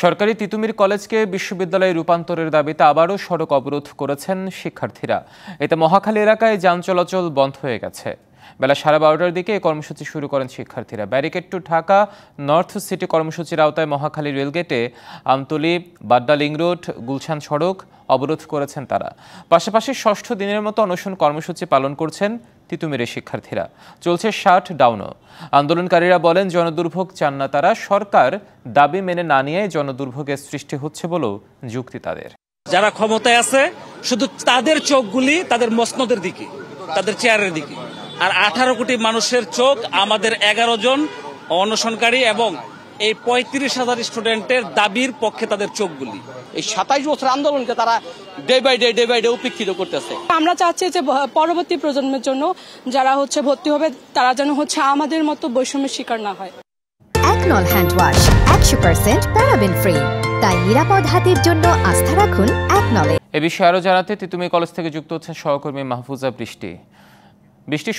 সরকারি তিতুমির কলেজকে বিশ্ববিদ্যালয়ে রূপান্তরের দাবিতে আবারও সড়ক অবরোধ করেছেন শিক্ষার্থীরা। এতে মহাখালী এলাকায় যান চলাচল বন্ধ হয়ে গেছে। বেলা 12:30টার দিকে এই কর্মসূচি শুরু করেন শিক্ষার্থীরা। Barricade two Dhaka north city কর্মসূচির আওতায় মহাখালী রেলগেটে আমতলী, বাড্ডা লিং রোড, গুলশান সড়ক অবরোধ করেছেন তারা। পাশাপাশি ষষ্ঠ দিনের মতো অনশন কর্মসূচি পালন করছেন তিতুমিরের শিক্ষার্থীরা। চলছে শাট ডাউনও। আন্দোলনকারীরা বলেন, জনদুর্ভোগ চান না তারা, সরকার দাবি মেনে না নিয়ে জনদুর্ভোগের সৃষ্টি হচ্ছে বলেও যুক্তি তাদের। যারা ক্ষমতায় আছে শুধু তাদের চোখগুলি তাদের মসনদের দিকে, তাদের চেয়ারের দিকে, আর 18 কোটি মানুষের চোখ আমাদের 11 জন অনশনকারী এবং এই 35,000 স্টুডেন্টের দাবির পক্ষে তাদের চোখগুলি। এই 27 বছর আন্দোলনকে তারা ডে বাই ডে উপেক্ষিত করতেছে। আমরা চাচ্ছি যে পরবর্তী প্রজন্মের জন্য যারা ভর্তি হবে তারা যেন আমাদের মতো বৈষম্যের শিকার না হয়। একনল হ্যান্ড ওয়াশ 100% প্যারাবেন ফ্রি, তাই নিরাপদ হাতের জন্য আস্থা রাখুন একনলে। এ বিষয়ে আরো জানাতে তিতুমির কলেজ থেকে যুক্ত হচ্ছেন সহকর্মী মাহফুজা বৃষ্টি।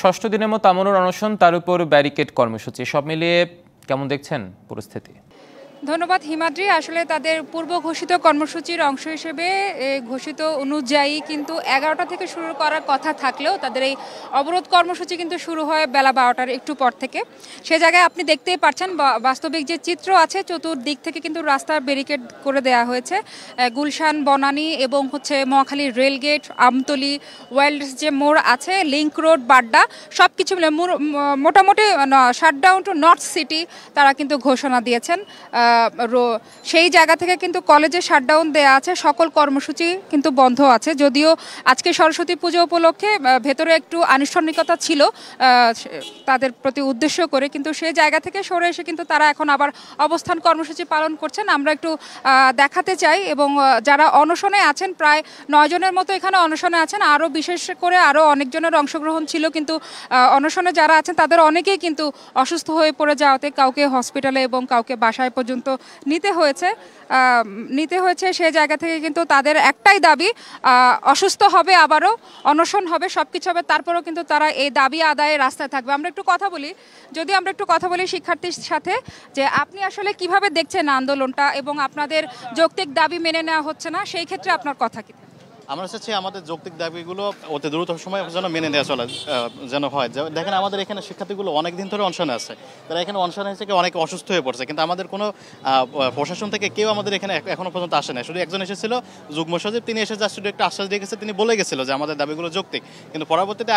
ষষ্ঠ দিনের মতো আমরণ অনশন, তার উপর ব্যারিকেড কর্মসূচি, সব মিলিয়ে কেমন দেখছেন পরিস্থিতি? ধন্যবাদ হিমাদ্রি। আসলে তাদের পূর্ব ঘোষিত কর্মসূচির অংশ হিসেবে ঘোষিত অনুযায়ী কিন্তু 11টা থেকে শুরু করার কথা থাকলেও তাদের এই অবরোধ কর্মসূচি কিন্তু শুরু হয় বেলা 12টার একটু পর থেকে। সে জায়গায় আপনি দেখতেই পাচ্ছেন বাস্তবিক যে চিত্র আছে, চতুর্দিক থেকে কিন্তু রাস্তার ব্যারিকেড করে দেওয়া হয়েছে। গুলশান, বনানী এবং মহাখালী রেলগেট, আমতলী, ওয়াইল্ডস যে মোড় আছে, লিংক রোড, বাড্ডা, সব কিছু মিলে মোটামুটি শাটডাউন টু নর্থ সিটি তারা কিন্তু ঘোষণা দিয়েছেন। সেই জায়গা থেকে কিন্তু কলেজে শাটডাউন দেয়া আছে, সকল কর্মসূচি কিন্তু বন্ধ আছে। যদিও আজকে সরস্বতী পুজো উপলক্ষে ভেতরে একটু আনুষ্ঠানিকতা ছিল তাদের প্রতি উদ্দেশ্য করে, কিন্তু সেই জায়গা থেকে সরে এসে কিন্তু তারা এখন আবার অবস্থান কর্মসূচি পালন করছেন। আমরা একটু দেখাতে চাই। এবং যারা অনশনে আছেন, প্রায় 9 জনের মতো এখানে অনশনে আছেন। আরও বিশেষ করে আরও অনেকজনের অংশগ্রহণ ছিল, কিন্তু অনশনে যারা আছেন তাদের অনেকেই কিন্তু অসুস্থ হয়ে পড়ে যাওয়াতে কাউকে হসপিটালে এবং কাউকে বাসায় পর্যন্ত নিতে হয়েছে। সেই জায়গা থেকে কিন্তু তাদের একটাই দাবি, অসুস্থ হবে, আবারও অনশন হবে, সবকিছু হবে, তারপরেও কিন্তু তারা এই দাবি আদায়ে রাস্তায় থাকবে। আমরা একটু কথা বলি শিক্ষার্থীর সাথে, যে আপনি আসলে কিভাবে দেখছেন আন্দোলনটা এবং আপনাদের যৌক্তিক দাবি মেনে নেওয়া হচ্ছে না, সেই ক্ষেত্রে আপনার কথা কি? আমরা চাচ্ছি আমাদের যৌক্তিক দাবিগুলো অতি দ্রুত সময় যেন মেনে নেওয়া যেন হয়। দেখেন, আমাদের এখানে শিক্ষার্থীগুলো অনেকদিন ধরে অনশনে আছে, তারা এখানে অনশনে থেকে অনেক অসুস্থ হয়ে পড়ছে, কিন্তু আমাদের কোনো প্রশাসন থেকে কেউ আমাদের এখানে এখনো পর্যন্ত আসে না। শুধু একজন এসেছিল, যুগ্ম সচিব, তিনি এসে জাস্ট একটা আশ্বাস দিয়ে গেছে, তিনি বলে গেছিল যে আমাদের দাবিগুলো যৌক্তিক, কিন্তু পরবর্তীতে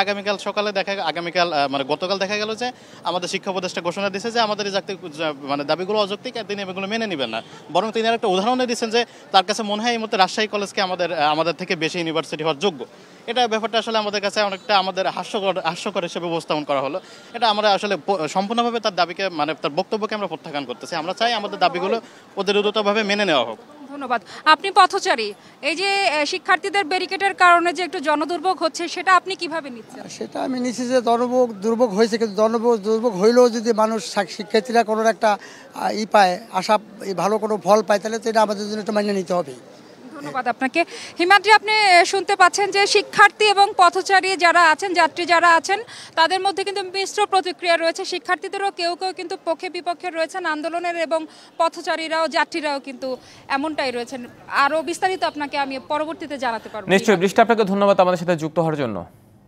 গতকাল দেখা গেল যে আমাদের শিক্ষা উপদেষ্টা ঘোষণা দিয়েছে যে আমাদের দাবিগুলো অযৌক্তিক, আর তিনি এগুলো মেনে নেবেন না। বরং তিনি আর একটা উদাহরণ দিয়েছেন যে তার কাছে মনে হয় এই মধ্যে রাজশাহী কলেজকে আমাদের থেকে বেশি ইউনিভার্সিটি হওয়ার যোগ্য। এটা ব্যাপারটা আসলে আমাদের কাছে অনেকটা আমাদের হাস্যকর হিসেবে উপস্থাপন করা হলো। এটা আমরা আসলে সম্পূর্ণভাবে তার দাবিকে তার বক্তব্যকে আমরা প্রত্যাখ্যান করতেছি। আমরা চাই আমাদের দাবিগুলো অতি দ্রুতভাবে মেনে নেওয়া হোক। ধন্যবাদ। আপনি পথচারী, এই যে শিক্ষার্থীদের ব্যারিকেডের কারণে যে একটু জনদুর্ভোগ হচ্ছে, সেটা আপনি কিভাবে নিচ্ছেন? সেটা আমি নিচ্ছি যে দুর্ভোগ হয়েছে, কিন্তু দুর্ভোগ হইলেও যদি মানুষ, শিক্ষার্থীরা কোনো একটা পায়, ভালো কোনো ফল পায়, তাহলে তো এটা আমাদের জন্য একটু মানিয়ে নিতে হবে। ধন্যবাদ আপনাকে। হিমাদ্রি, আপনি শুনতে পাচ্ছেন যে শিক্ষার্থী এবং পথচারী যারা আছেন, যাত্রী যারা আছেন, তাদের মধ্যে কিন্তু মিশ্র প্রতিক্রিয়া রয়েছে। শিক্ষার্থীদেরও কেউ কিন্তু পক্ষে বিপক্ষে রয়েছেন আন্দোলনের, এবং পথচারীরাও, যাত্রীরাও কিন্তু এমনটাই রয়েছেন। আরও বিস্তারিত আপনাকে আমি পরবর্তীতে জানাতে পারবো। নিশ্চয়ই বৃষ্টি, আপনাকে ধন্যবাদ আমাদের সাথে যুক্ত হওয়ার জন্য।